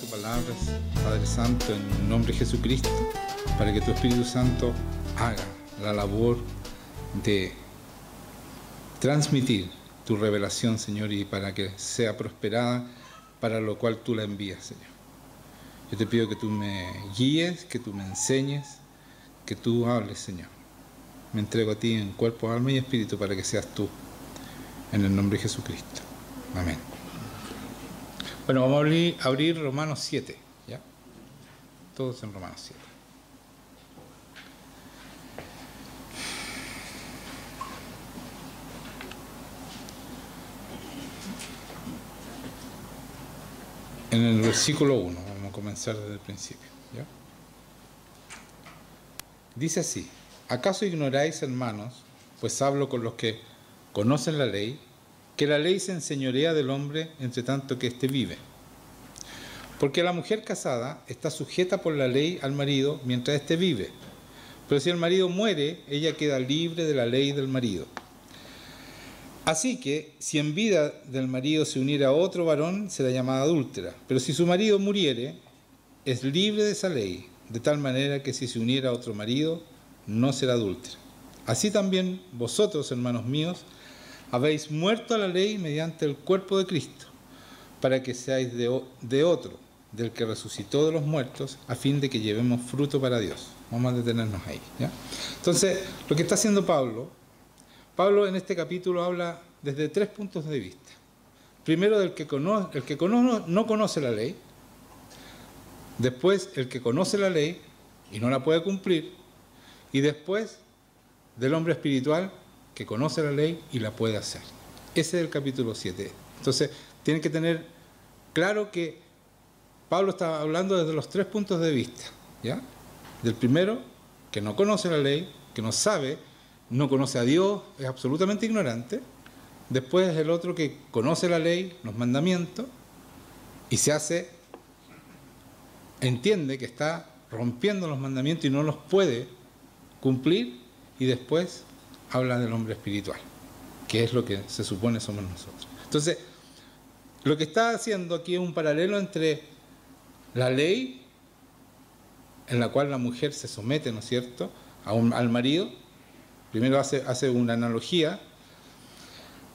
tu palabra, Padre Santo, en el nombre de Jesucristo, para que tu Espíritu Santo haga la labor de transmitir tu revelación, Señor, y para que sea prosperada, para lo cual tú la envías, Señor. Yo te pido que tú me guíes, que tú me enseñes, que tú hables, Señor. Me entrego a ti en cuerpo, alma y espíritu para que seas tú, en el nombre de Jesucristo. Amén. Bueno, vamos a abrir Romanos 7, ¿ya? Todos en Romanos 7. En el versículo 1, vamos a comenzar desde el principio, ¿ya? Dice así: ¿acaso ignoráis, hermanos, pues hablo con los que conocen la ley, que la ley se enseñorea del hombre entre tanto que éste vive? Porque la mujer casada está sujeta por la ley al marido mientras éste vive. Pero si el marido muere, ella queda libre de la ley del marido. Así que, si en vida del marido se uniera a otro varón, será llamada adúltera. Pero si su marido muriere, es libre de esa ley, de tal manera que si se uniera a otro marido, no será adúltera. Así también vosotros, hermanos míos, habéis muerto a la ley mediante el cuerpo de Cristo, para que seáis de otro, del que resucitó de los muertos, a fin de que llevemos fruto para Dios. Vamos a detenernos ahí, ¿ya? Entonces, lo que está haciendo Pablo en este capítulo habla desde 3 puntos de vista. Primero, el que no conoce la ley. Después, el que conoce la ley y no la puede cumplir. Y después, del hombre espiritual que conoce la ley y la puede hacer. Ese es el capítulo 7. Entonces, tienen que tener claro que Pablo está hablando desde los 3 puntos de vista, ¿ya? Del primero, que no conoce la ley, que no sabe, no conoce a Dios, es absolutamente ignorante. Después el otro que conoce la ley, los mandamientos, y entiende que está rompiendo los mandamientos y no los puede cumplir. Y después habla del hombre espiritual, que es lo que se supone somos nosotros. Entonces, lo que está haciendo aquí es un paralelo entre la ley, en la cual la mujer se somete, ¿no es cierto?, al marido. Primero hace una analogía.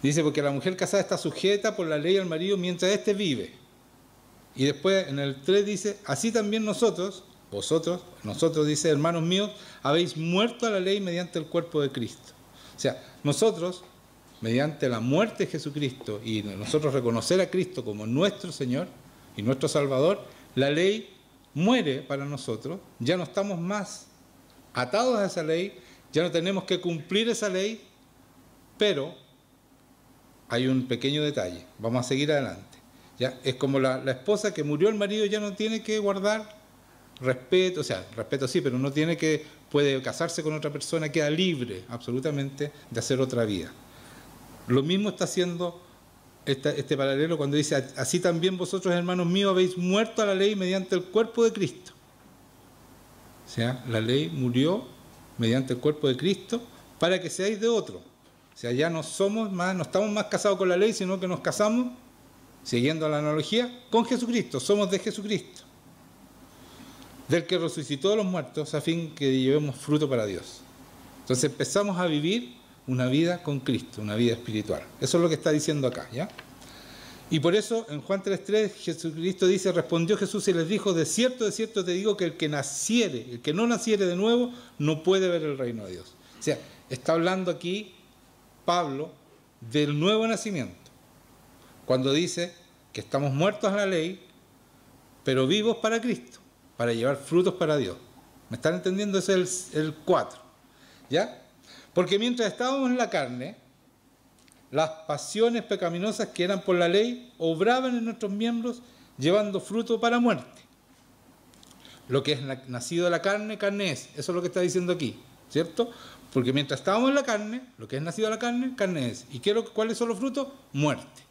Dice, porque la mujer casada está sujeta por la ley al marido mientras éste vive. Y después en el 3 dice, así también nosotros, dice, hermanos míos, habéis muerto a la ley mediante el cuerpo de Cristo. O sea, nosotros, mediante la muerte de Jesucristo y nosotros reconocer a Cristo como nuestro Señor y nuestro Salvador, la ley muere para nosotros. Ya no estamos más atados a esa ley, ya no tenemos que cumplir esa ley, pero hay un pequeño detalle. Vamos a seguir adelante. ¿Ya? Es como la esposa que murió el marido, ya no tiene que guardar respeto, o sea, respeto sí, pero no puede casarse con otra persona, queda libre absolutamente de hacer otra vida. Lo mismo está haciendo este paralelo cuando dice, así también vosotros, hermanos míos, habéis muerto a la ley mediante el cuerpo de Cristo. O sea, la ley murió mediante el cuerpo de Cristo para que seáis de otro. O sea, ya no estamos más casados con la ley, sino que nos casamos, siguiendo la analogía, con Jesucristo. Somos de Jesucristo, del que resucitó de los muertos, a fin que llevemos fruto para Dios. Entonces empezamos a vivir una vida con Cristo, una vida espiritual. Eso es lo que está diciendo acá, ¿ya? Y por eso en Juan 3:3 Jesucristo dice, respondió Jesús y les dijo, de cierto te digo que el que no naciere de nuevo, no puede ver el reino de Dios. O sea, está hablando aquí Pablo del nuevo nacimiento, cuando dice que estamos muertos a la ley, pero vivos para Cristo, para llevar frutos para Dios. ¿Me están entendiendo? Ese es el 4, ¿ya? Porque mientras estábamos en la carne, las pasiones pecaminosas que eran por la ley obraban en nuestros miembros, llevando fruto para muerte. Lo que es nacido de la carne, carne es. Eso es lo que está diciendo aquí, ¿cierto? Porque mientras estábamos en la carne, lo que es nacido de la carne, carne es. ¿Y cuáles son los frutos? Muerte.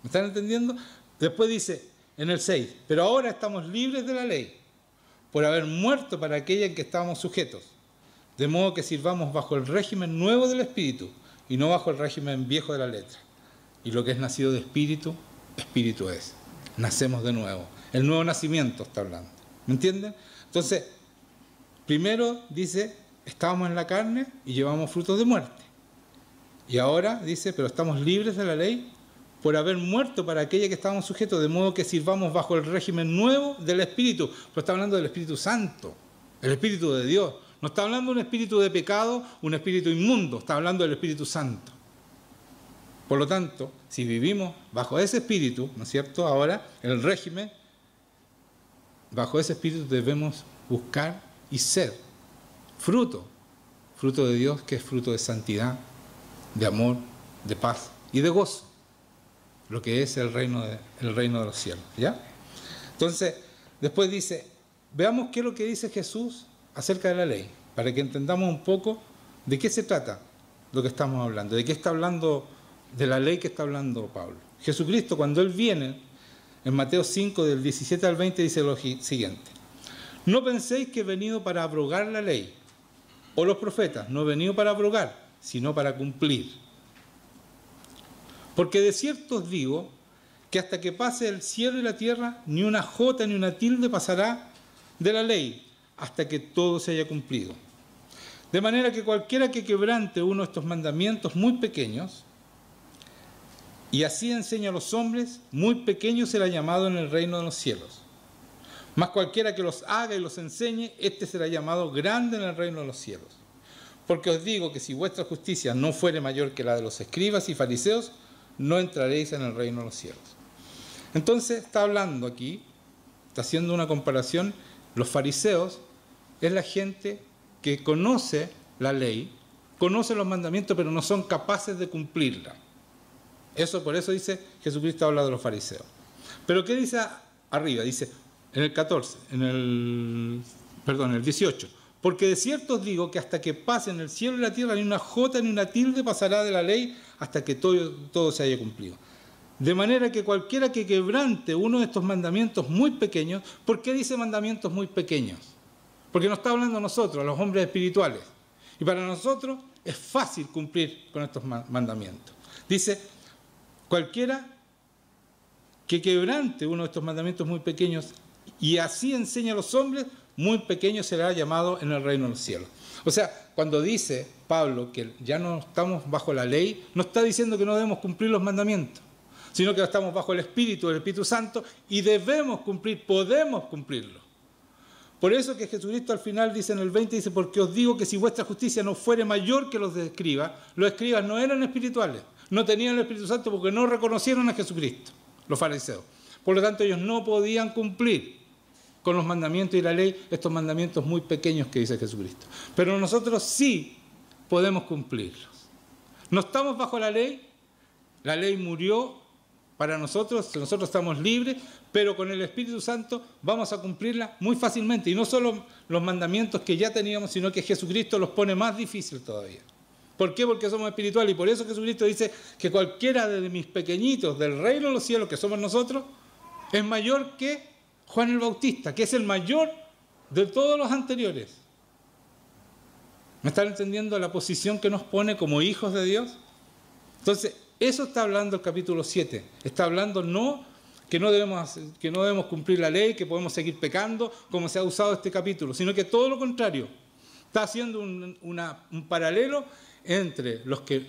¿Me están entendiendo? Después dice en el 6, pero ahora estamos libres de la ley, por haber muerto para aquella en que estábamos sujetos, de modo que sirvamos bajo el régimen nuevo del Espíritu, y no bajo el régimen viejo de la letra. Y lo que es nacido de Espíritu, Espíritu es. Nacemos de nuevo. El nuevo nacimiento está hablando. ¿Me entienden? Entonces, primero dice, estábamos en la carne y llevamos frutos de muerte. Y ahora dice, pero estamos libres de la ley por haber muerto para aquella que estábamos sujetos, de modo que sirvamos bajo el régimen nuevo del Espíritu. Pero está hablando del Espíritu Santo, el Espíritu de Dios. No está hablando de un espíritu de pecado, un espíritu inmundo, está hablando del Espíritu Santo. Por lo tanto, si vivimos bajo ese espíritu, ¿no es cierto? Ahora, el régimen, bajo ese espíritu debemos buscar y ser fruto de Dios, que es fruto de santidad, de amor, de paz y de gozo, lo que es el reino de los cielos, ¿ya? Entonces, después dice, veamos qué es lo que dice Jesús acerca de la ley, para que entendamos un poco de qué se trata lo que estamos hablando, de qué está hablando, de la ley que está hablando Pablo. Jesucristo, cuando Él viene, en Mateo 5, del 17 al 20, dice lo siguiente: no penséis que he venido para abrogar la ley o los profetas, no he venido para abrogar, sino para cumplir. Porque de cierto os digo que hasta que pase el cielo y la tierra, ni una jota ni una tilde pasará de la ley, hasta que todo se haya cumplido. De manera que cualquiera que quebrante uno de estos mandamientos muy pequeños, y así enseña a los hombres, muy pequeño será llamado en el reino de los cielos. Mas cualquiera que los haga y los enseñe, éste será llamado grande en el reino de los cielos. Porque os digo que si vuestra justicia no fuere mayor que la de los escribas y fariseos, no entraréis en el reino de los cielos. Entonces está hablando aquí, está haciendo una comparación. Los fariseos es la gente que conoce la ley, conoce los mandamientos, pero no son capaces de cumplirla. Por eso dice, Jesucristo habla de los fariseos. Pero ¿qué dice arriba? Dice en el 14, en el 18. Porque de cierto os digo que hasta que pasen el cielo y la tierra, ni una jota ni una tilde pasará de la ley hasta que todo se haya cumplido. De manera que cualquiera que quebrante uno de estos mandamientos muy pequeños, ¿por qué dice mandamientos muy pequeños? Porque nos está hablando a nosotros, a los hombres espirituales. Y para nosotros es fácil cumplir con estos mandamientos. Dice, cualquiera que quebrante uno de estos mandamientos muy pequeños y así enseña a los hombres, muy pequeño será llamado en el reino de los cielos. O sea, cuando dice Pablo que ya no estamos bajo la ley, no está diciendo que no debemos cumplir los mandamientos, sino que estamos bajo el Espíritu Santo y debemos cumplir, podemos cumplirlo. Por eso que Jesucristo al final dice en el 20, dice, porque os digo que si vuestra justicia no fuere mayor que los escribas no eran espirituales, no tenían el Espíritu Santo porque no reconocieron a Jesucristo, los fariseos. Por lo tanto, ellos no podían cumplir con los mandamientos y la ley, estos mandamientos muy pequeños que dice Jesucristo. Pero nosotros sí podemos cumplirlos. No estamos bajo la ley murió para nosotros estamos libres, pero con el Espíritu Santo vamos a cumplirla muy fácilmente. Y no solo los mandamientos que ya teníamos, sino que Jesucristo los pone más difíciles todavía. ¿Por qué? Porque somos espirituales. Y por eso Jesucristo dice que cualquiera de mis pequeñitos del reino de los cielos, que somos nosotros, es mayor que Juan el Bautista, que es el mayor de todos los anteriores. ¿Me están entendiendo la posición que nos pone como hijos de Dios? Entonces, eso está hablando el capítulo 7. Está hablando no que no debemos cumplir la ley, que podemos seguir pecando, como se ha usado este capítulo, sino que todo lo contrario. Está haciendo un paralelo entre los que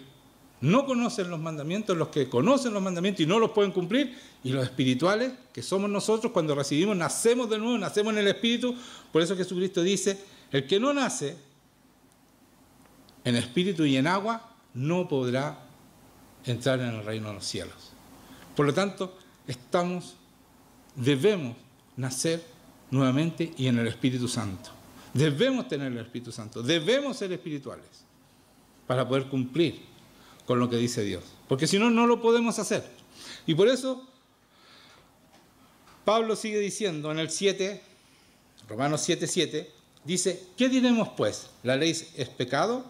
no conocen los mandamientos, los que conocen los mandamientos y no los pueden cumplir, y los espirituales, que somos nosotros cuando recibimos, nacemos de nuevo, nacemos en el Espíritu. Por eso Jesucristo dice, el que no nace en espíritu y en agua, no podrá entrar en el reino de los cielos. Por lo tanto, debemos nacer nuevamente y en el Espíritu Santo. Debemos tener el Espíritu Santo, debemos ser espirituales para poder cumplir con lo que dice Dios, porque si no, no lo podemos hacer. Y por eso Pablo sigue diciendo en el 7, Romanos 7:7, dice, ¿qué diremos pues? ¿La ley es pecado?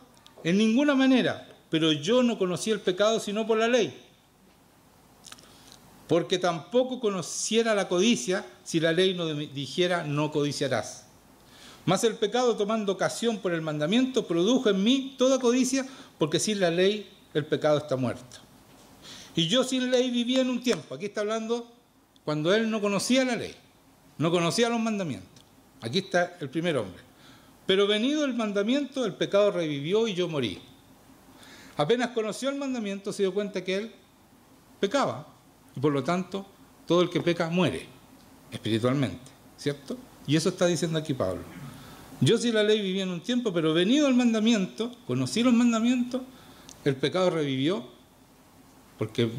En ninguna manera, pero yo no conocí el pecado sino por la ley, porque tampoco conociera la codicia si la ley no dijera no codiciarás. Mas el pecado, tomando ocasión por el mandamiento, produjo en mí toda codicia, porque sin la ley el pecado está muerto. Y yo sin ley vivía en un tiempo. Aquí está hablando cuando él no conocía la ley. no conocía los mandamientos. Aquí está el primer hombre. Pero venido el mandamiento, el pecado revivió y yo morí. Apenas conoció el mandamiento, se dio cuenta que él pecaba. Y por lo tanto, todo el que peca muere espiritualmente, ¿cierto? Y eso está diciendo aquí Pablo. Yo sí la ley viví en un tiempo, pero venido el mandamiento, conocí los mandamientos, el pecado revivió, porque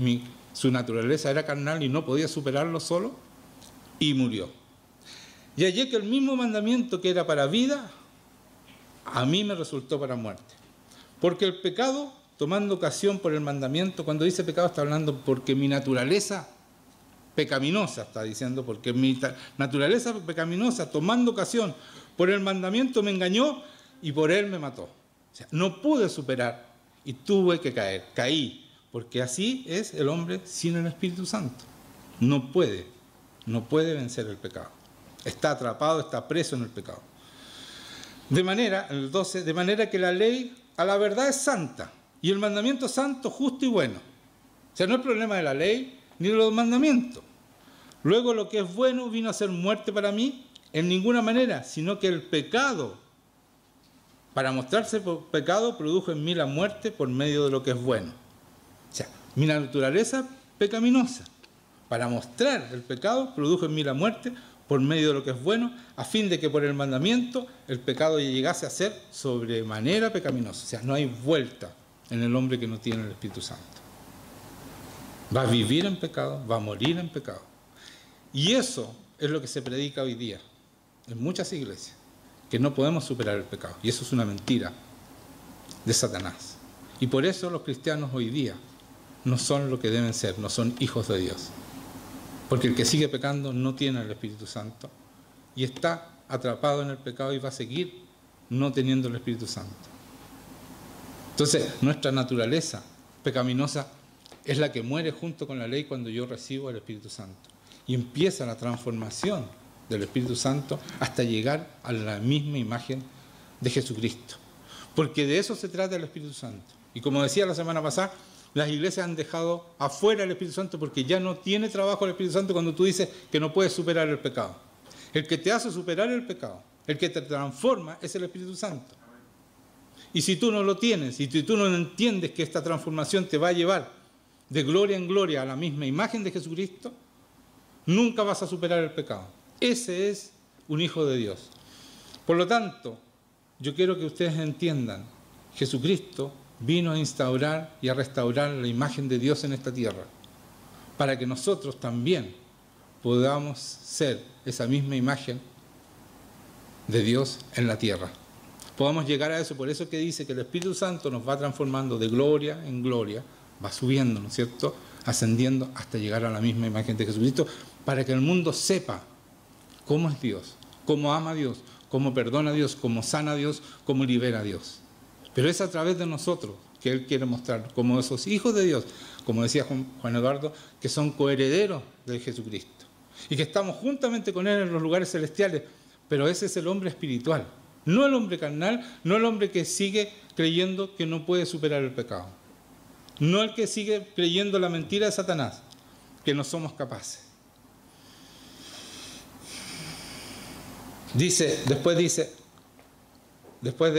su naturaleza era carnal y no podía superarlo solo, y murió. Y hallé que el mismo mandamiento que era para vida, a mí me resultó para muerte. Porque el pecado, tomando ocasión por el mandamiento, cuando dice pecado está hablando porque mi naturaleza pecaminosa, está diciendo, porque mi naturaleza pecaminosa, tomando ocasión por el mandamiento, me engañó y por él me mató. O sea, no pude superar y tuve que caer, caí, porque así es el hombre sin el Espíritu Santo. No puede vencer el pecado. Está atrapado, está preso en el pecado. De manera, en el 12, de manera que la ley a la verdad es santa y el mandamiento santo, justo y bueno. O sea, no es problema de la ley ni de los mandamientos. Luego lo que es bueno vino a ser muerte para mí en ninguna manera, sino que el pecado, para mostrarse por pecado, produjo en mí la muerte por medio de lo que es bueno. O sea, mi naturaleza pecaminosa, para mostrar el pecado, produjo en mí la muerte por medio de lo que es bueno, a fin de que por el mandamiento el pecado llegase a ser sobremanera pecaminoso. O sea, no hay vuelta en el hombre que no tiene el Espíritu Santo. Va a vivir en pecado, va a morir en pecado. Y eso es lo que se predica hoy día en muchas iglesias, que no podemos superar el pecado. Y eso es una mentira de Satanás. Y por eso los cristianos hoy día no son lo que deben ser, no son hijos de Dios. Porque el que sigue pecando no tiene el Espíritu Santo y está atrapado en el pecado y va a seguir no teniendo el Espíritu Santo. Entonces, nuestra naturaleza pecaminosa es la que muere junto con la ley cuando yo recibo el Espíritu Santo. Y empieza la transformación del Espíritu Santo hasta llegar a la misma imagen de Jesucristo. Porque de eso se trata el Espíritu Santo. Y como decía la semana pasada, las iglesias han dejado afuera el Espíritu Santo porque ya no tiene trabajo el Espíritu Santo cuando tú dices que no puedes superar el pecado. El que te hace superar el pecado, el que te transforma, es el Espíritu Santo. Y si tú no lo tienes, y si tú no entiendes que esta transformación te va a llevar de gloria en gloria a la misma imagen de Jesucristo, nunca vas a superar el pecado. Ese es un hijo de Dios. Por lo tanto, yo quiero que ustedes entiendan, Jesucristo vino a instaurar y a restaurar la imagen de Dios en esta tierra, para que nosotros también podamos ser esa misma imagen de Dios en la tierra. Podamos llegar a eso, por eso que dice que el Espíritu Santo nos va transformando de gloria en gloria, va subiendo, ¿no es cierto?, ascendiendo hasta llegar a la misma imagen de Jesucristo, para que el mundo sepa cómo es Dios, cómo ama a Dios, cómo perdona a Dios, cómo sana a Dios, cómo libera a Dios. Pero es a través de nosotros que Él quiere mostrar como esos hijos de Dios, como decía Juan Eduardo, que son coherederos de Jesucristo y que estamos juntamente con Él en los lugares celestiales. Pero ese es el hombre espiritual, no el hombre carnal, no el hombre que sigue creyendo que no puede superar el pecado, no el que sigue creyendo la mentira de Satanás, que no somos capaces. Después de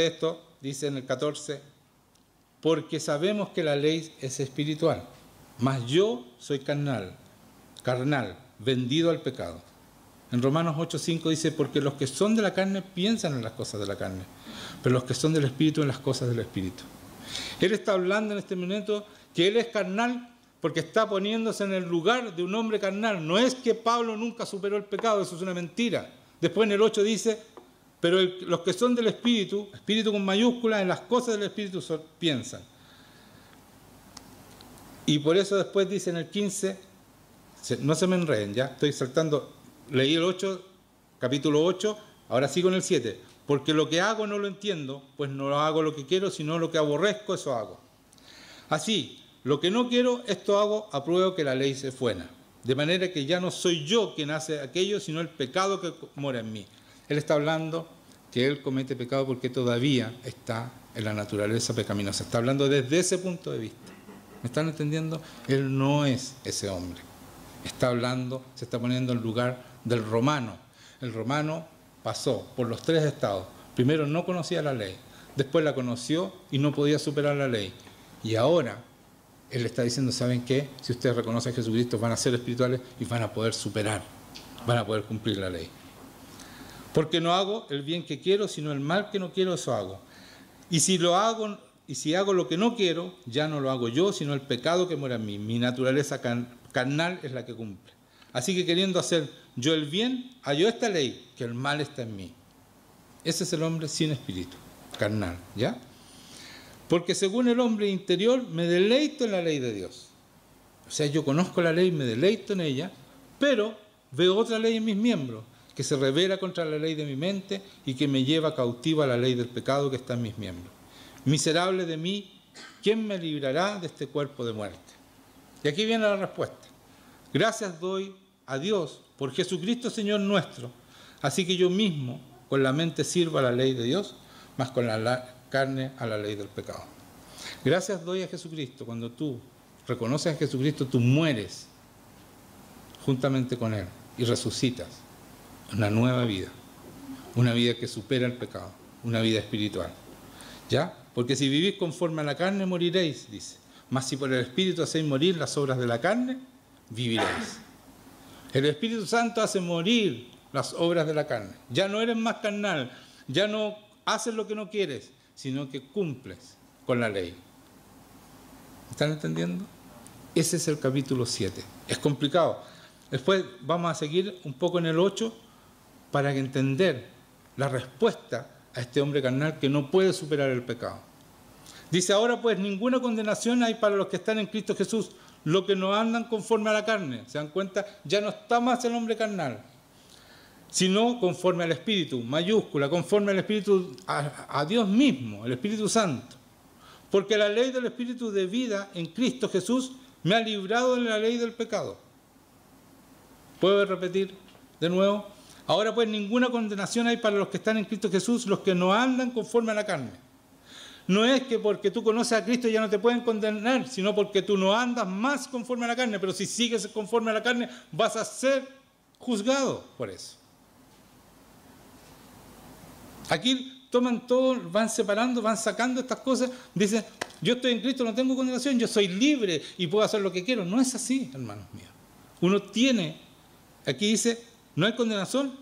esto, dice en el 14, porque sabemos que la ley es espiritual, mas yo soy carnal, vendido al pecado. En Romanos 8:5 dice, porque los que son de la carne piensan en las cosas de la carne, pero los que son del Espíritu en las cosas del Espíritu. Él está hablando en este momento que él es carnal porque está poniéndose en el lugar de un hombre carnal. No es que Pablo nunca superó el pecado, eso es una mentira. Después en el 8 dice, pero los que son del Espíritu, Espíritu con mayúsculas, en las cosas del Espíritu piensan. Y por eso después dice en el 15, no se me enreden, ya estoy saltando, leí el 8, capítulo 8, ahora sigo en el 7. Porque lo que hago no lo entiendo, pues no hago lo que quiero, sino lo que aborrezco, eso hago. Así, lo que no quiero, esto hago, apruebo que la ley es buena. De manera que ya no soy yo quien hace aquello, sino el pecado que mora en mí. Él está hablando que él comete pecado porque todavía está en la naturaleza pecaminosa. Está hablando desde ese punto de vista. ¿Me están entendiendo? Él no es ese hombre. Está hablando, se está poniendo en lugar del romano, El romano pasó por los 3 estados. Primero no conocía la ley, después la conoció y no podía superar la ley. Y ahora él está diciendo, ¿saben qué? Si ustedes reconocen a Jesucristo, van a ser espirituales y van a poder superar, van a poder cumplir la ley. Porque no hago el bien que quiero, sino el mal que no quiero, eso hago. Y si hago lo que no quiero, ya no lo hago yo, sino el pecado que mora en mí. Mi naturaleza carnal es la que cumple. Así que queriendo hacer yo el bien, hallo esta ley, que el mal está en mí. Ese es el hombre sin espíritu, carnal, ¿ya? Porque según el hombre interior, me deleito en la ley de Dios. O sea, yo conozco la ley, me deleito en ella, pero veo otra ley en mis miembros, que se revela contra la ley de mi mente y que me lleva cautiva a la ley del pecado que está en mis miembros. Miserable de mí, ¿quién me librará de este cuerpo de muerte? Y aquí viene la respuesta. Gracias doy a Dios por Jesucristo Señor nuestro. Así que yo mismo con la mente sirvo a la ley de Dios, más con la carne a la ley del pecado. Gracias doy a Jesucristo. Cuando tú reconoces a Jesucristo, tú mueres juntamente con Él y resucitas una nueva vida, una vida que supera el pecado, una vida espiritual. ¿Ya? Porque si vivís conforme a la carne, moriréis, dice. Mas si por el Espíritu hacéis morir las obras de la carne, viviréis. El Espíritu Santo hace morir las obras de la carne. Ya no eres más carnal, ya no haces lo que no quieres, sino que cumples con la ley. ¿Están entendiendo? Ese es el capítulo 7. Es complicado. Después vamos a seguir un poco en el 8 para entender la respuesta a este hombre carnal que no puede superar el pecado. Dice, ahora pues ninguna condenación hay para los que están en Cristo Jesús, los que no andan conforme a la carne. ¿Se dan cuenta? Ya no está más el hombre carnal, sino conforme al Espíritu, mayúscula, conforme al Espíritu, a Dios mismo, el Espíritu Santo. Porque la ley del Espíritu de vida en Cristo Jesús me ha librado de la ley del pecado. ¿Puedo repetir de nuevo? Ahora pues ninguna condenación hay para los que están en Cristo Jesús, los que no andan conforme a la carne. No es que porque tú conoces a Cristo ya no te pueden condenar, sino porque tú no andas más conforme a la carne, pero si sigues conforme a la carne vas a ser juzgado por eso. Aquí toman todo, van separando, van sacando estas cosas, dicen, yo estoy en Cristo, no tengo condenación, yo soy libre y puedo hacer lo que quiero. No es así, hermanos míos. Uno tiene, aquí dice, no hay condenación,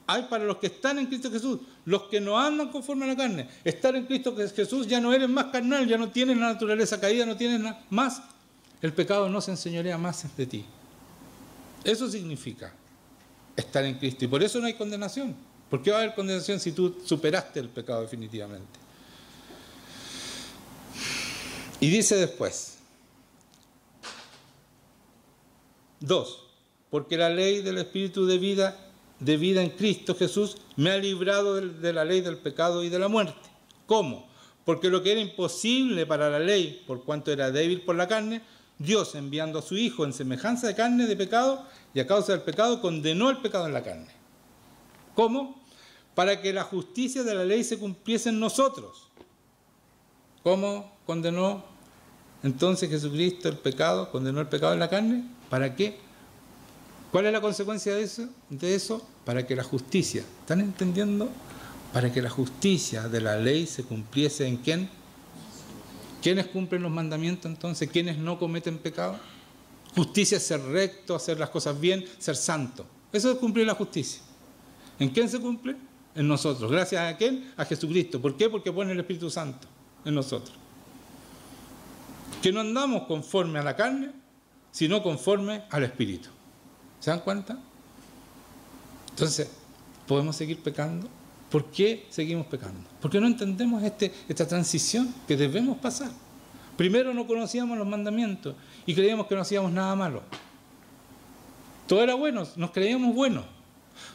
hay para los que están en Cristo Jesús, los que no andan conforme a la carne. Estar en Cristo Jesús ya no eres más carnal, ya no tienes la naturaleza caída, no tienes más. El pecado no se enseñorea más de ti. Eso significa estar en Cristo y por eso no hay condenación. ¿Por qué va a haber condenación si tú superaste el pecado definitivamente? Y dice después, 2, porque la ley del Espíritu de vida en Cristo Jesús me ha librado de la ley del pecado y de la muerte. ¿Cómo? Porque lo que era imposible para la ley, por cuanto era débil por la carne, Dios enviando a su Hijo en semejanza de carne de pecado y a causa del pecado condenó el pecado en la carne. ¿Cómo? Para que la justicia de la ley se cumpliese en nosotros. ¿Cómo condenó entonces Jesucristo el pecado? ¿Condenó el pecado en la carne? ¿Para qué? ¿Cuál es la consecuencia de eso? Para que la justicia, ¿están entendiendo? Para que la justicia de la ley se cumpliese en ¿quién? ¿Quiénes cumplen los mandamientos entonces? ¿Quiénes no cometen pecado? Justicia es ser recto, hacer las cosas bien, ser santo. Eso es cumplir la justicia. ¿En quién se cumple? En nosotros. ¿Gracias a quién? A Jesucristo. ¿Por qué? Porque pone el Espíritu Santo en nosotros. Que no andamos conforme a la carne, sino conforme al Espíritu. ¿Se dan cuenta? Entonces, ¿podemos seguir pecando? ¿Por qué seguimos pecando? Porque no entendemos esta transición que debemos pasar. Primero no conocíamos los mandamientos y creíamos que no hacíamos nada malo. Todo era bueno, nos creíamos buenos.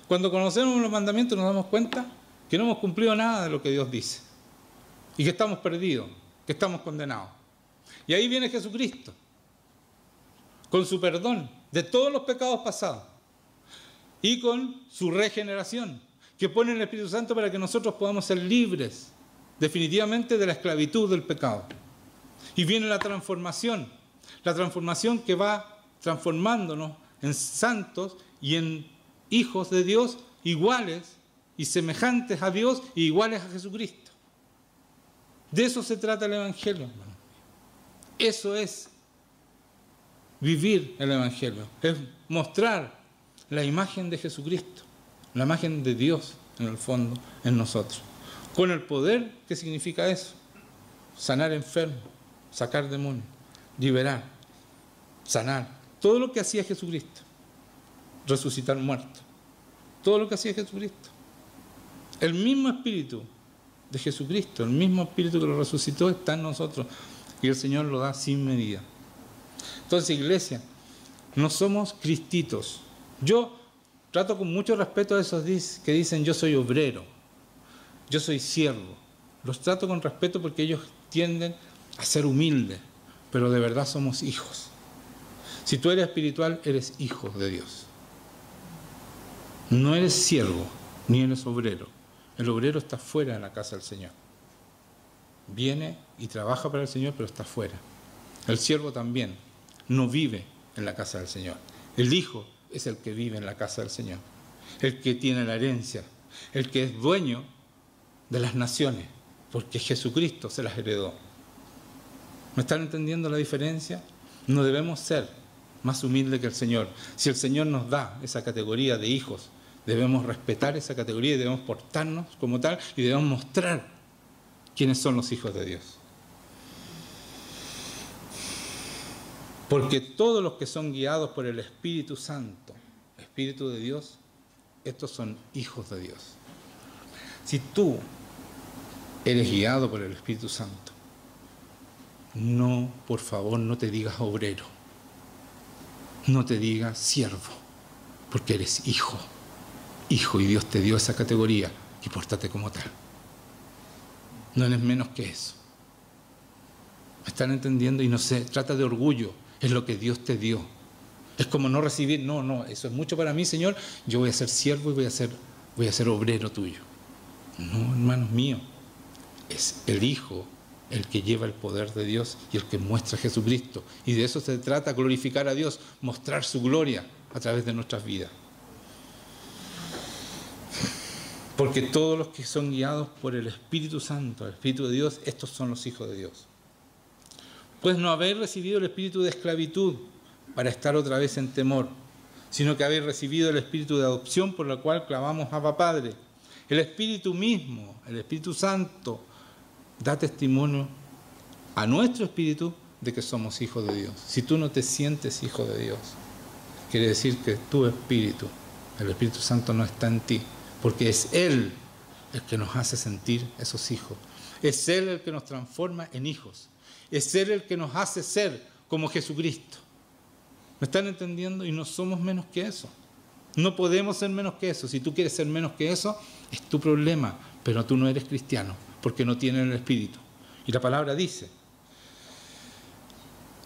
Cuando conocemos los mandamientos nos damos cuenta que no hemos cumplido nada de lo que Dios dice y que estamos perdidos, que estamos condenados. Y ahí viene Jesucristo con su perdón de todos los pecados pasados y con su regeneración, que pone el Espíritu Santo para que nosotros podamos ser libres definitivamente de la esclavitud del pecado. Y viene la transformación que va transformándonos en santos y en hijos de Dios iguales y semejantes a Dios y iguales a Jesucristo. De eso se trata el Evangelio, hermano. Eso es vivir el Evangelio, es mostrar la imagen de Jesucristo, la imagen de Dios en el fondo en nosotros, con el poder que significa eso: sanar enfermos, sacar demonios, liberar, sanar, todo lo que hacía Jesucristo, resucitar muertos, todo lo que hacía Jesucristo. El mismo Espíritu de Jesucristo, el mismo Espíritu que lo resucitó está en nosotros y el Señor lo da sin medida. Entonces, iglesia, no somos cristitos. Yo trato con mucho respeto a esos que dicen yo soy obrero, yo soy siervo. Los trato con respeto porque ellos tienden a ser humildes, pero de verdad somos hijos. Si tú eres espiritual, eres hijo de Dios. No eres siervo, ni eres obrero. El obrero está fuera de la casa del Señor. Viene y trabaja para el Señor, pero está fuera. El siervo también no vive en la casa del Señor. El hijo es el que vive en la casa del Señor, el que tiene la herencia, el que es dueño de las naciones, porque Jesucristo se las heredó. ¿Me están entendiendo la diferencia? No debemos ser más humildes que el Señor. Si el Señor nos da esa categoría de hijos, debemos respetar esa categoría y debemos portarnos como tal y debemos mostrar quiénes son los hijos de Dios. Porque todos los que son guiados por el Espíritu Santo, Espíritu de Dios, estos son hijos de Dios. Si tú eres guiado por el Espíritu Santo, no, por favor, no te digas obrero, no te digas siervo, porque eres hijo, hijo, y Dios te dio esa categoría y pórtate como tal. No eres menos que eso. ¿Me están entendiendo? Y no se trata de orgullo, es lo que Dios te dio. Es como no recibir, no, eso es mucho para mí, Señor, yo voy a ser siervo y voy a ser obrero tuyo. No, hermanos míos, es el Hijo el que lleva el poder de Dios y el que muestra a Jesucristo. Y de eso se trata, glorificar a Dios, mostrar su gloria a través de nuestras vidas. Porque todos los que son guiados por el Espíritu Santo, el Espíritu de Dios, estos son los hijos de Dios. Pues no habéis recibido el espíritu de esclavitud para estar otra vez en temor, sino que habéis recibido el espíritu de adopción por el cual clamamos Abba Padre. El Espíritu mismo, el Espíritu Santo, da testimonio a nuestro espíritu de que somos hijos de Dios. Si tú no te sientes hijo de Dios, quiere decir que tu espíritu, el Espíritu Santo, no está en ti, porque es Él el que nos hace sentir esos hijos. Es Él el que nos transforma en hijos. Es Él el que nos hace ser como Jesucristo. ¿Me están entendiendo? Y no somos menos que eso. No podemos ser menos que eso. Si tú quieres ser menos que eso, es tu problema. Pero tú no eres cristiano, porque no tienes el Espíritu. Y la palabra dice: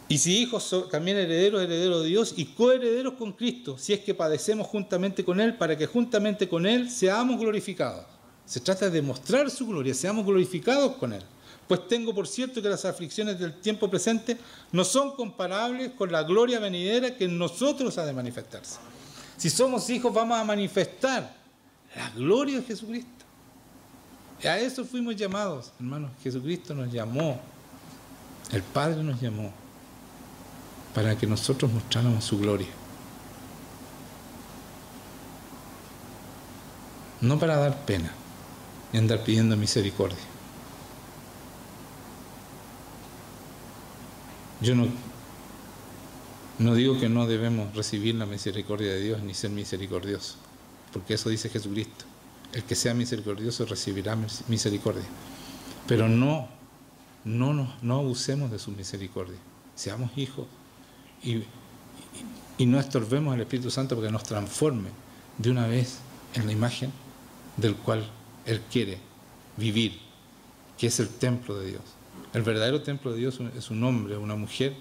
y si hijos, también herederos de Dios y coherederos con Cristo, si es que padecemos juntamente con Él, para que juntamente con Él seamos glorificados. Se trata de mostrar su gloria, seamos glorificados con Él. Pues tengo por cierto que las aflicciones del tiempo presente no son comparables con la gloria venidera que en nosotros ha de manifestarse. Si somos hijos, vamos a manifestar la gloria de Jesucristo. A eso fuimos llamados, hermanos. Jesucristo nos llamó, el Padre nos llamó, para que nosotros mostráramos su gloria. No para dar pena y andar pidiendo misericordia. Yo no digo que no debemos recibir la misericordia de Dios ni ser misericordiosos, porque eso dice Jesucristo: el que sea misericordioso recibirá misericordia. Pero no abusemos de su misericordia. Seamos hijos y no estorbemos al Espíritu Santo porque nos transforme de una vez en la imagen del cual Él quiere vivir, que es el templo de Dios. El verdadero templo de Dios es un hombre o una mujer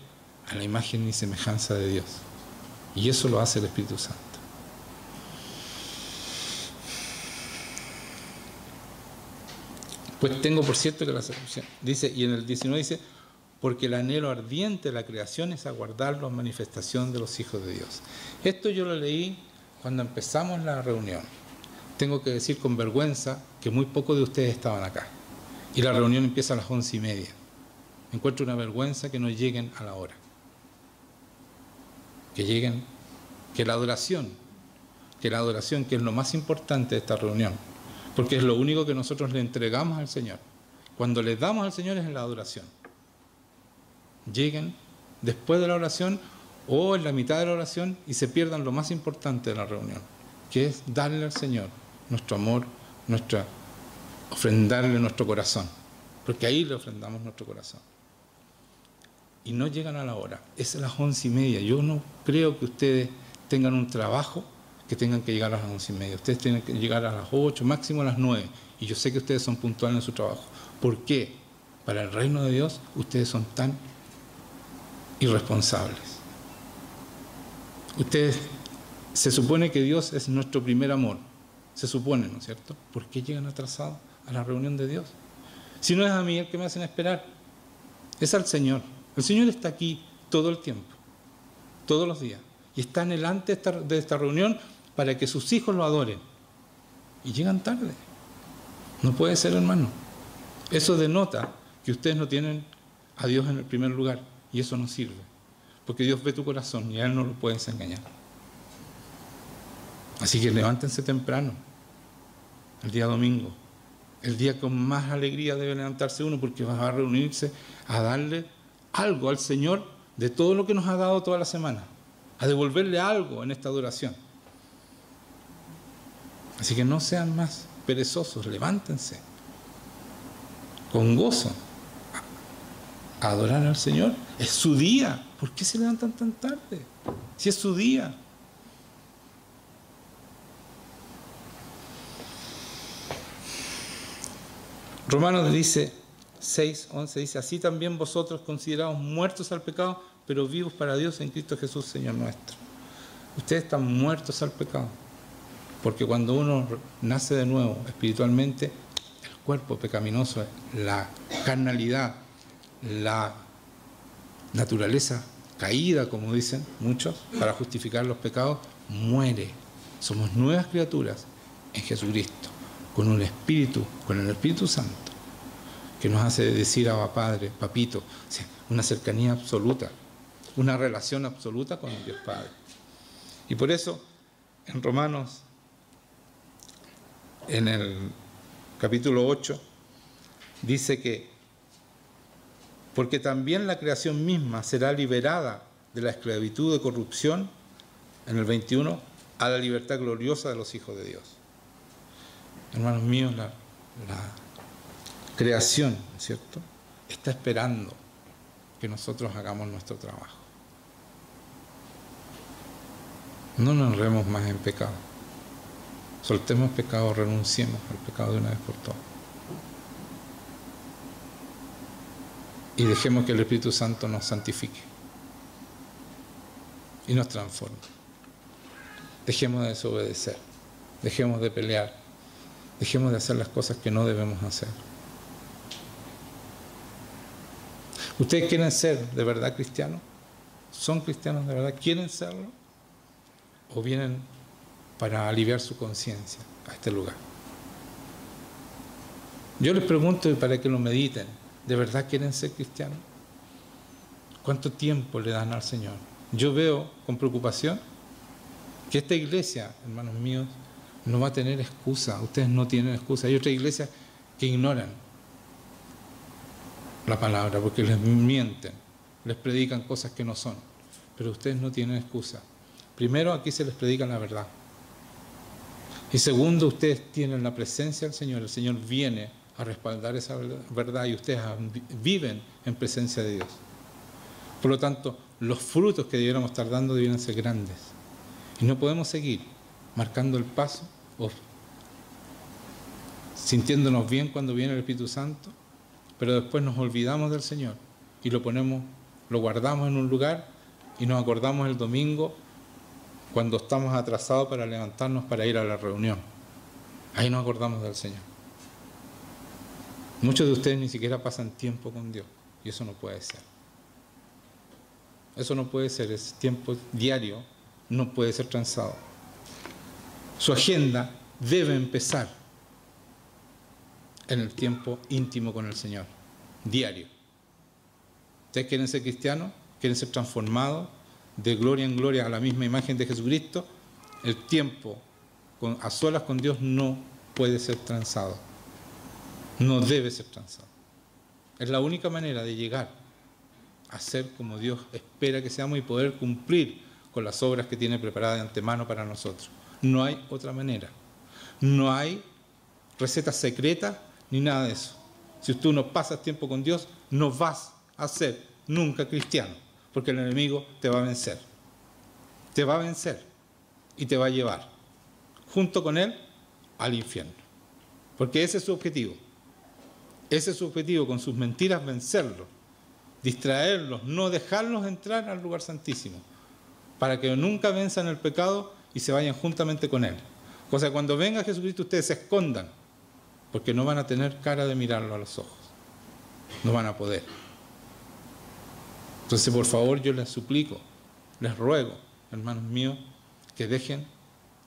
a la imagen y semejanza de Dios. Y eso lo hace el Espíritu Santo. Pues tengo por cierto que la selección dice, y en el 19 dice: porque el anhelo ardiente de la creación es aguardar la manifestación de los hijos de Dios. Esto yo lo leí cuando empezamos la reunión, tengo que decir con vergüenza que muy pocos de ustedes estaban acá. Y la reunión empieza a las 11:30. Encuentro una vergüenza que no lleguen a la hora. Que lleguen, que la adoración, que es lo más importante de esta reunión, porque es lo único que nosotros le entregamos al Señor. Cuando le damos al Señor es en la adoración. Lleguen después de la oración o en la mitad de la oración y se pierdan lo más importante de la reunión, que es darle al Señor nuestro amor, ofrendarle nuestro corazón, porque ahí le ofrendamos nuestro corazón. Y no llegan a la hora, es a las 11:30. Yo no creo que ustedes tengan un trabajo que tengan que llegar a las 11:30. Ustedes tienen que llegar a las 8, máximo a las 9. Y yo sé que ustedes son puntuales en su trabajo. ¿Por qué? Para el reino de Dios, ustedes son tan irresponsables. Ustedes, se supone que Dios es nuestro primer amor. Se supone, ¿no es cierto? ¿Por qué llegan atrasados a la reunión de Dios? Si no es a mí el que me hacen esperar, es al Señor. El Señor está aquí todo el tiempo, todos los días. Y está en el antes de esta reunión para que sus hijos lo adoren. Y llegan tarde. No puede ser, hermano. Eso denota que ustedes no tienen a Dios en el primer lugar. Y eso no sirve. Porque Dios ve tu corazón y a Él no lo puedes engañar. Así que levántense temprano, el día domingo. El día con más alegría debe levantarse uno, porque va a reunirse a darle algo al Señor de todo lo que nos ha dado toda la semana, a devolverle algo en esta adoración. Así que no sean más perezosos, levántense con gozo a adorar al Señor. Es su día. ¿Por qué se levantan tan tarde? Si es su día. Romanos dice 6:11, dice: así también vosotros considerados muertos al pecado, pero vivos para Dios en Cristo Jesús, Señor nuestro. Ustedes están muertos al pecado, porque cuando uno nace de nuevo espiritualmente, el cuerpo pecaminoso, la carnalidad, la naturaleza caída, como dicen muchos, para justificar los pecados, muere. Somos nuevas criaturas en Jesucristo, con un espíritu, con el Espíritu Santo, que nos hace decir a Padre, Papito, una cercanía absoluta, una relación absoluta con el Dios Padre. Y por eso, en Romanos, en el capítulo 8, dice que porque también la creación misma será liberada de la esclavitud de corrupción, en el 21, a la libertad gloriosa de los hijos de Dios. Hermanos míos, la creación, ¿cierto?, está esperando que nosotros hagamos nuestro trabajo. No nos enredemos más en pecado. Soltemos pecado, renunciemos al pecado de una vez por todas. Y dejemos que el Espíritu Santo nos santifique y nos transforme. Dejemos de desobedecer, dejemos de pelear, dejemos de hacer las cosas que no debemos hacer. ¿Ustedes quieren ser de verdad cristianos? ¿Son cristianos de verdad? ¿Quieren serlo? ¿O vienen para aliviar su conciencia a este lugar? Yo les pregunto, y para que lo mediten, ¿de verdad quieren ser cristianos? ¿Cuánto tiempo le dan al Señor? Yo veo con preocupación que esta iglesia, hermanos míos, no va a tener excusa. Ustedes no tienen excusa. Hay otras iglesias que ignoran la palabra porque les mienten, les predican cosas que no son. Pero ustedes no tienen excusa. Primero, aquí se les predica la verdad. Y segundo, ustedes tienen la presencia del Señor. El Señor viene a respaldar esa verdad y ustedes viven en presencia de Dios. Por lo tanto, los frutos que debiéramos estar dando debieran ser grandes. Y no podemos seguir marcando el paso o sintiéndonos bien cuando viene el Espíritu Santo, pero después nos olvidamos del Señor y lo guardamos en un lugar y nos acordamos el domingo cuando estamos atrasados para levantarnos para ir a la reunión. Ahí nos acordamos del Señor. Muchos de ustedes ni siquiera pasan tiempo con Dios y eso no puede ser. Eso no puede ser, ese tiempo diario no puede ser transado. Su agenda debe empezar en el tiempo íntimo con el Señor, diario. ¿Ustedes quieren ser cristianos? ¿Quieren ser transformados de gloria en gloria a la misma imagen de Jesucristo? El tiempo a solas con Dios no puede ser transado. No debe ser transado. Es la única manera de llegar a ser como Dios espera que seamos y poder cumplir con las obras que tiene preparadas de antemano para nosotros. No hay otra manera. No hay recetas secretas ni nada de eso. Si tú no pasas tiempo con Dios, no vas a ser nunca cristiano, porque el enemigo te va a vencer. Te va a vencer y te va a llevar junto con él al infierno. Porque ese es su objetivo. Ese es su objetivo, con sus mentiras vencerlos, distraerlos, no dejarlos entrar al lugar santísimo, para que nunca venzan el pecado y se vayan juntamente con él. O sea, cuando venga Jesucristo ustedes se escondan, porque no van a tener cara de mirarlo a los ojos. No van a poder. Entonces, por favor, yo les suplico, les ruego, hermanos míos, que dejen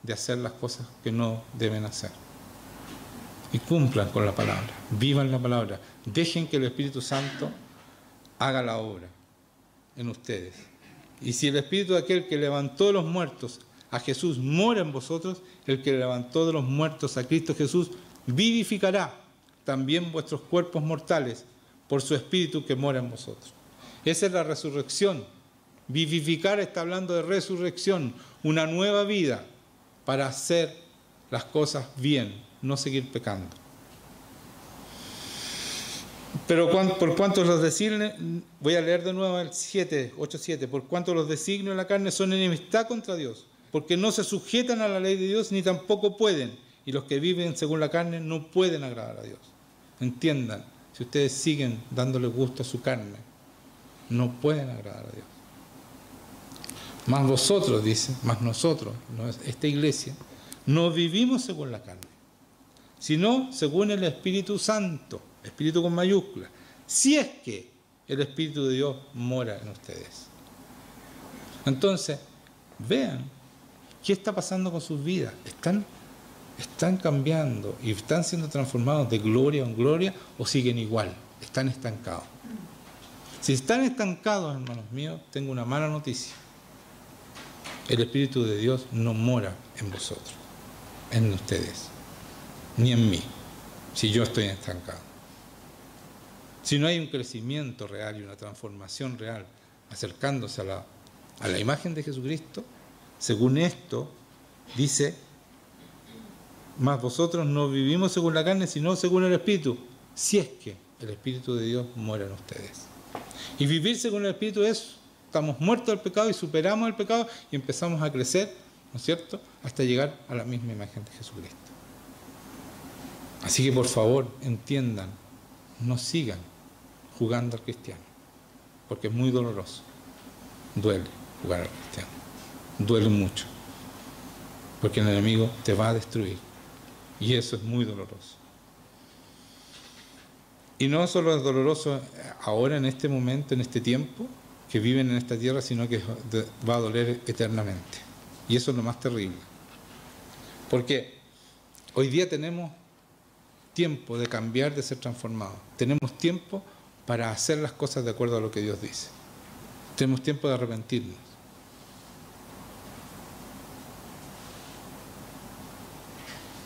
de hacer las cosas que no deben hacer. Y cumplan con la palabra, vivan la palabra, dejen que el Espíritu Santo haga la obra en ustedes. Y si el Espíritu de aquel que levantó de los muertos a Jesús mora en vosotros, el que levantó de los muertos a Cristo Jesús vivificará también vuestros cuerpos mortales por su Espíritu que mora en vosotros. Esa es la resurrección. Vivificar está hablando de resurrección, una nueva vida para hacer las cosas bien, no seguir pecando. Pero por cuanto los designios, voy a leer de nuevo el 8:7, por cuanto los designios de la carne son enemistad contra Dios, porque no se sujetan a la ley de Dios ni tampoco pueden, y los que viven según la carne no pueden agradar a Dios. Entiendan, si ustedes siguen dándole gusto a su carne, no pueden agradar a Dios. Más vosotros, dice, más nosotros, esta iglesia, no vivimos según la carne, sino según el Espíritu Santo, Espíritu con mayúscula, si es que el Espíritu de Dios mora en ustedes. Entonces, vean qué está pasando con sus vidas. Están cambiando y están siendo transformados de gloria en gloria, o siguen igual, están estancados. Si están estancados, hermanos míos, tengo una mala noticia. El Espíritu de Dios no mora en vosotros, en ustedes, ni en mí, si yo estoy estancado. Si no hay un crecimiento real y una transformación real, acercándose a la imagen de Jesucristo, según esto, dice, más vosotros no vivimos según la carne, sino según el Espíritu, si es que el Espíritu de Dios mora en ustedes. Y vivir según el Espíritu es, estamos muertos del pecado y superamos el pecado y empezamos a crecer, ¿no es cierto?, hasta llegar a la misma imagen de Jesucristo. Así que por favor, entiendan, no sigan jugando al cristiano, porque es muy doloroso. Duele jugar al cristiano, duele mucho, porque el enemigo te va a destruir, y eso es muy doloroso. Y no solo es doloroso ahora, en este momento, en este tiempo que viven en esta tierra, sino que va a doler eternamente. Y eso es lo más terrible. Porque hoy día tenemos tiempo de cambiar, de ser transformados. Tenemos tiempo para hacer las cosas de acuerdo a lo que Dios dice. Tenemos tiempo de arrepentirnos.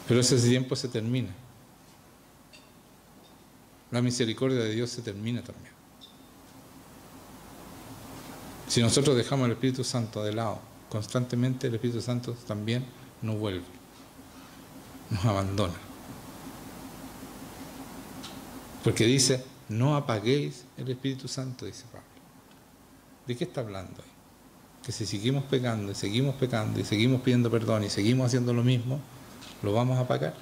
Pero ese tiempo se termina. La misericordia de Dios se termina también. Si nosotros dejamos el Espíritu Santo de lado constantemente, el Espíritu Santo también nos vuelve, nos abandona. Porque dice, no apaguéis el Espíritu Santo, dice Pablo. ¿De qué está hablando ahí? Que si seguimos pecando y seguimos pidiendo perdón y seguimos haciendo lo mismo, lo vamos a apagar.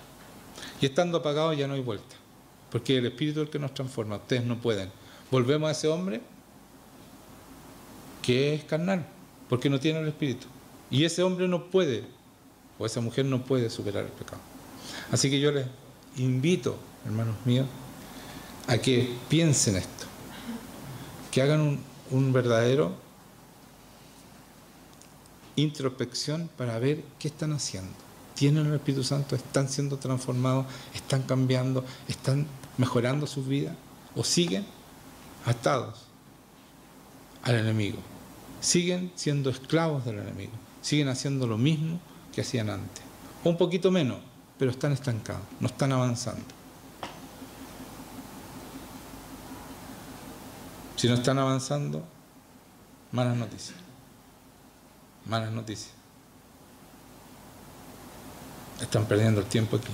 Y estando apagados ya no hay vuelta. Porque el Espíritu es el que nos transforma. Ustedes no pueden. Volvemos a ese hombre que es carnal, porque no tiene el Espíritu. Y ese hombre no puede, o esa mujer no puede superar el pecado. Así que yo les invito, hermanos míos, a que piensen esto, que hagan un verdadero introspección para ver qué están haciendo. tienen el Espíritu Santo, están siendo transformados, están cambiando, están mejorando sus vidas, o siguen atados al enemigo, siguen siendo esclavos del enemigo, siguen haciendo lo mismo que hacían antes, o un poquito menos, pero están estancados, no están avanzando. Si no están avanzando, malas noticias. Malas noticias. Están perdiendo el tiempo aquí.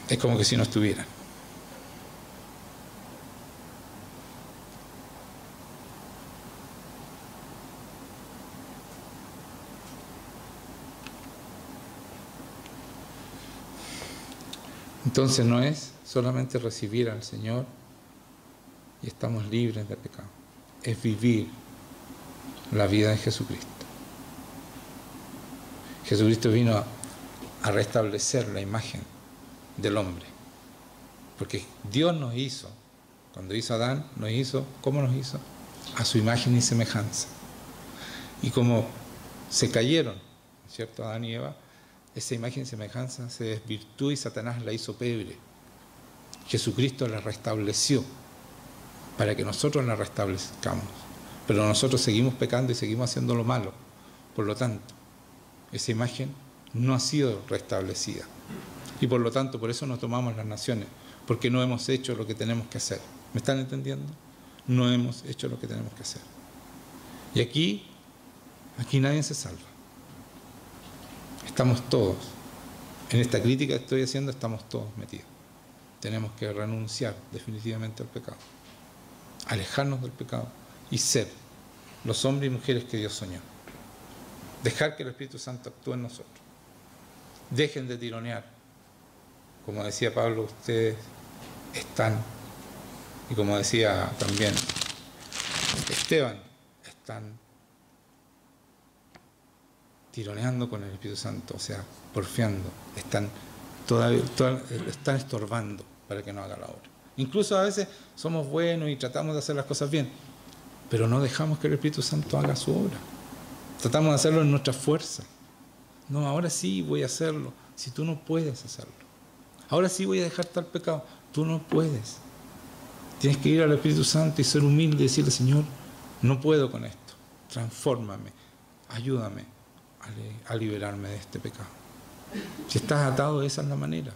Es como que si no estuvieran. Entonces no es solamente recibir al Señor y estamos libres de pecado. Es vivir la vida de Jesucristo. Jesucristo vino a restablecer la imagen del hombre. Porque Dios nos hizo, cuando hizo a Adán, nos hizo, ¿cómo nos hizo? A su imagen y semejanza. Y como se cayeron, ¿cierto? Adán y Eva, esa imagen y semejanza se desvirtuó y Satanás la hizo pebre. Jesucristo la restableció para que nosotros la restablezcamos. Pero nosotros seguimos pecando y seguimos haciendo lo malo. Por lo tanto, esa imagen no ha sido restablecida. Y por lo tanto, por eso nos tomamos las naciones, porque no hemos hecho lo que tenemos que hacer. ¿Me están entendiendo? No hemos hecho lo que tenemos que hacer. Y aquí nadie se salva. Estamos todos, en esta crítica que estoy haciendo, estamos todos metidos. Tenemos que renunciar definitivamente al pecado, alejarnos del pecado y ser los hombres y mujeres que Dios soñó. Dejar que el Espíritu Santo actúe en nosotros. Dejen de tironear. Como decía Pablo, ustedes están, y como decía también Esteban, están tironeando con el Espíritu Santo, o sea, porfiando, están estorbando para que no haga la obra. Incluso a veces somos buenos y tratamos de hacer las cosas bien, pero no dejamos que el Espíritu Santo haga su obra. Tratamos de hacerlo en nuestra fuerza. No, ahora sí voy a hacerlo, si tú no puedes hacerlo. Ahora sí voy a dejar tal pecado, tú no puedes. Tienes que ir al Espíritu Santo y ser humilde y decirle, Señor, no puedo con esto, transfórmame, ayúdame a liberarme de este pecado. Si estás atado, esa es la manera.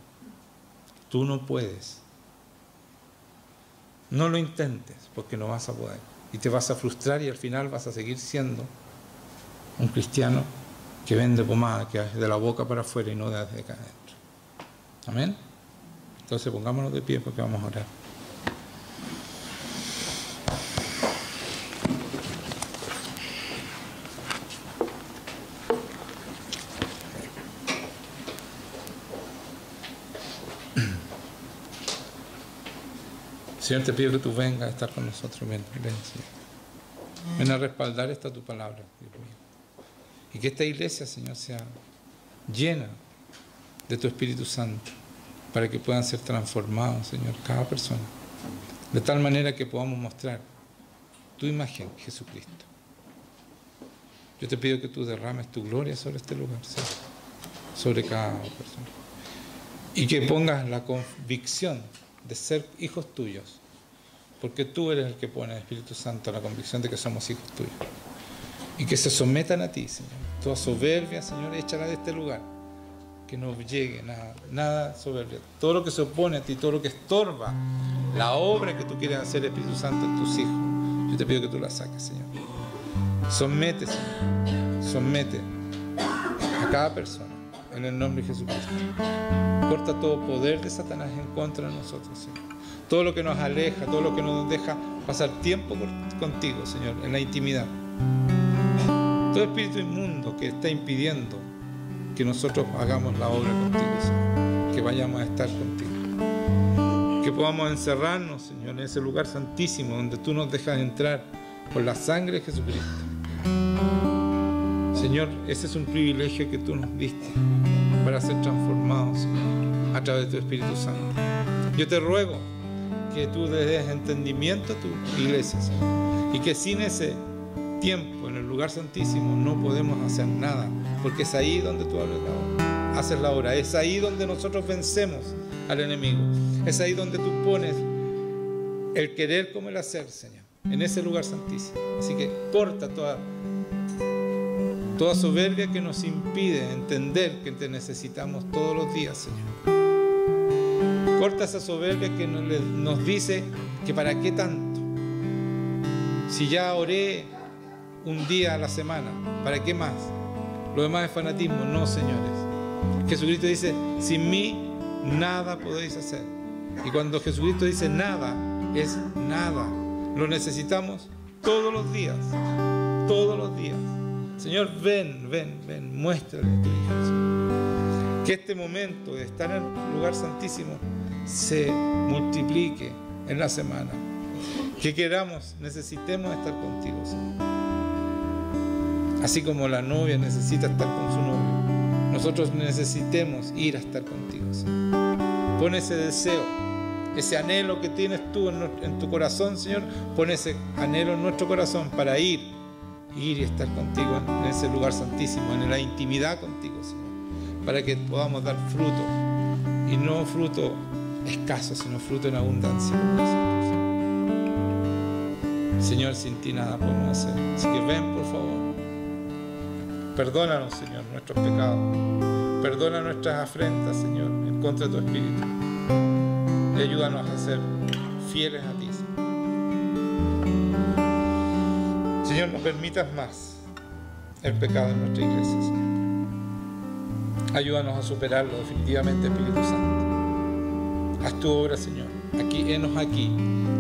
Tú no puedes. No lo intentes, porque no vas a poder. Y te vas a frustrar y al final vas a seguir siendo un cristiano que vende pomada, que es de la boca para afuera y no desde acá adentro. Amén. Entonces pongámonos de pie porque vamos a orar. Señor, te pido que tú vengas a estar con nosotros. Ven, Señor. Ven a respaldar esta tu palabra, Dios mío. Y que esta iglesia, Señor, sea llena de tu Espíritu Santo para que puedan ser transformados, Señor, cada persona. De tal manera que podamos mostrar tu imagen, Jesucristo. Yo te pido que tú derrames tu gloria sobre este lugar, Señor, sobre cada persona. Y que pongas la convicción de ser hijos tuyos, porque tú eres el que pone el Espíritu Santo la convicción de que somos hijos tuyos. Y que se sometan a ti, Señor. Toda soberbia, Señor, échala de este lugar. Que no llegue nada soberbia. Todo lo que se opone a ti, todo lo que estorba la obra que tú quieres hacer, Espíritu Santo, en tus hijos, yo te pido que tú la saques, Señor. Somete, Señor. Somete a cada persona en el nombre de Jesucristo. Corta todo poder de Satanás en contra de nosotros, Señor. Todo lo que nos aleja, todo lo que nos deja pasar tiempo contigo, Señor, en la intimidad. Todo espíritu inmundo que está impidiendo que nosotros hagamos la obra contigo, Señor. Que vayamos a estar contigo. Que podamos encerrarnos, Señor, en ese lugar santísimo donde tú nos dejas entrar por la sangre de Jesucristo. Señor, ese es un privilegio que tú nos diste para ser transformados, Señor, a través de tu Espíritu Santo. Yo te ruego que tú le des entendimiento a tu iglesia, Señor, y que sin ese tiempo en el lugar santísimo no podemos hacer nada, porque es ahí donde tú haces la obra, es ahí donde nosotros vencemos al enemigo, es ahí donde tú pones el querer como el hacer, Señor, en ese lugar santísimo. Así que corta toda soberbia que nos impide entender que te necesitamos todos los días, Señor. Corta esa soberbia que nos dice que para qué tanto. Si ya oré un día a la semana, ¿para qué más? Lo demás es fanatismo. No, señores. Jesucristo dice, sin mí nada podéis hacer. Y cuando Jesucristo dice nada, es nada. Lo necesitamos todos los días. Todos los días. Señor, ven, muéstrale a tu Hijo, Señor. Que este momento de estar en el lugar santísimo se multiplique en la semana. Que necesitemos estar contigo, Señor. Así como la novia necesita estar con su novio, nosotros necesitemos ir a estar contigo, Señor. Pon ese deseo, ese anhelo que tienes tú en tu corazón, Señor. Pon ese anhelo en nuestro corazón para ir y estar contigo en ese lugar santísimo, en la intimidad contigo, Señor, para que podamos dar fruto, y no fruto escaso, sino fruto en abundancia con nosotros. Señor, sin ti nada podemos hacer. Así que ven, por favor. Perdónanos, Señor, nuestros pecados. Perdona nuestras afrentas, Señor, en contra de tu Espíritu. Y ayúdanos a ser fieles a ti, Señor. Señor, no permitas más el pecado en nuestra iglesia, Señor. Ayúdanos a superarlo definitivamente, Espíritu Santo. Haz tu obra, Señor. Henos aquí.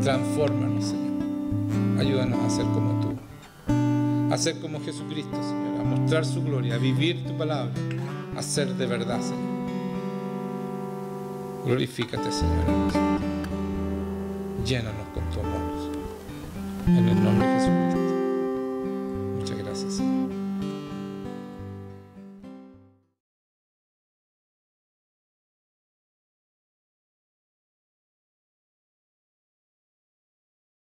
Transfórmanos, Señor. Ayúdanos a ser como tú. A ser como Jesucristo, Señor. A mostrar su gloria. A vivir tu palabra. A ser de verdad, Señor. Glorifícate, Señor. Llénanos con tu amor. En el nombre de Jesucristo.